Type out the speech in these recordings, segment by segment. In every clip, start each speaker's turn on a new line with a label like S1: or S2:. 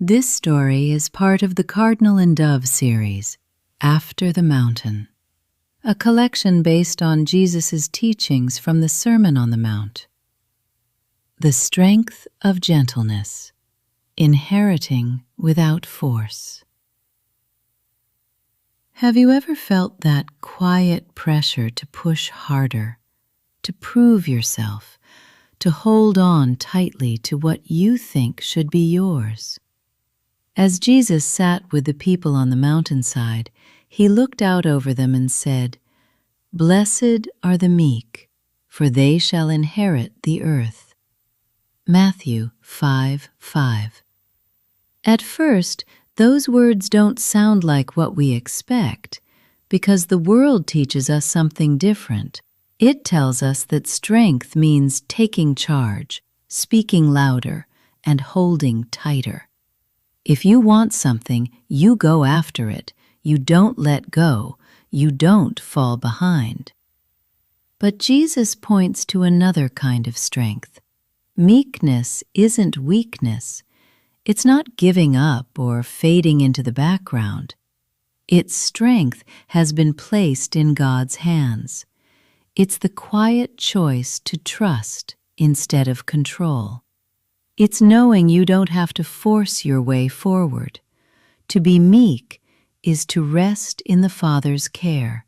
S1: This story is part of the Cardinal and Dove series, After the Mountain, a collection based on Jesus' teachings from the Sermon on the Mount. The strength of gentleness, inheriting without force. Have you ever felt that quiet pressure to push harder, to prove yourself, to hold on tightly to what you think should be yours? As Jesus sat with the people on the mountainside, he looked out over them and said, "Blessed are the meek, for they shall inherit the earth." Matthew 5:5. At first, those words don't sound like what we expect, because the world teaches us something different. It tells us that strength means taking charge, speaking louder, and holding tighter. If you want something, you go after it. You don't let go. You don't fall behind. But Jesus points to another kind of strength. Meekness isn't weakness. It's not giving up or fading into the background. Its strength has been placed in God's hands. It's the quiet choice to trust instead of control. It's knowing you don't have to force your way forward. To be meek is to rest in the Father's care.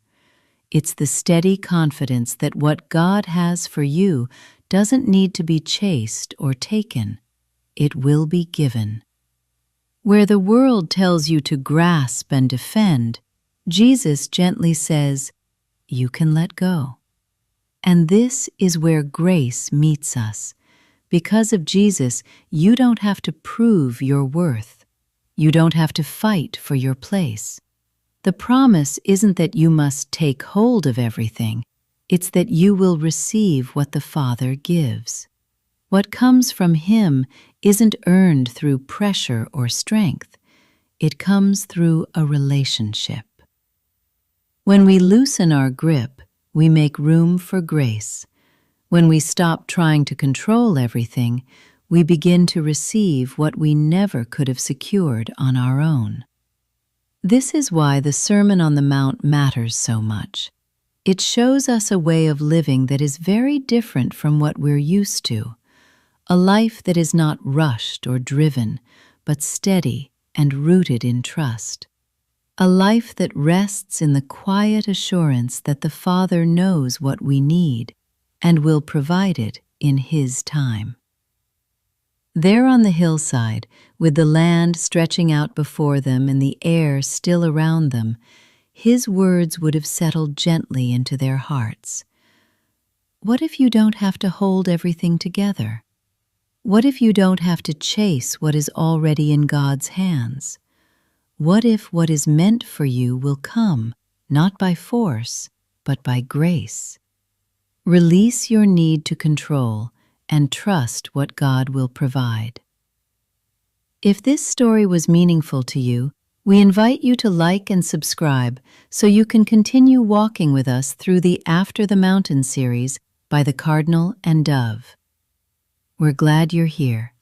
S1: It's the steady confidence that what God has for you doesn't need to be chased or taken. It will be given. Where the world tells you to grasp and defend, Jesus gently says, "You can let go." And this is where grace meets us. Because of Jesus, you don't have to prove your worth. You don't have to fight for your place. The promise isn't that you must take hold of everything. It's that you will receive what the Father gives. What comes from Him isn't earned through pressure or strength. It comes through a relationship. When we loosen our grip, we make room for grace. When we stop trying to control everything, we begin to receive what we never could have secured on our own. This is why the Sermon on the Mount matters so much. It shows us a way of living that is very different from what we're used to, a life that is not rushed or driven, but steady and rooted in trust. A life that rests in the quiet assurance that the Father knows what we need and will provide it in His time. There on the hillside, with the land stretching out before them and the air still around them, His words would have settled gently into their hearts. What if you don't have to hold everything together? What if you don't have to chase what is already in God's hands? What if what is meant for you will come, not by force, but by grace? Release your need to control and trust what God will provide. If this story was meaningful to you, we invite you to like and subscribe so you can continue walking with us through the After the Mountain series by the Cardinal and Dove. We're glad you're here.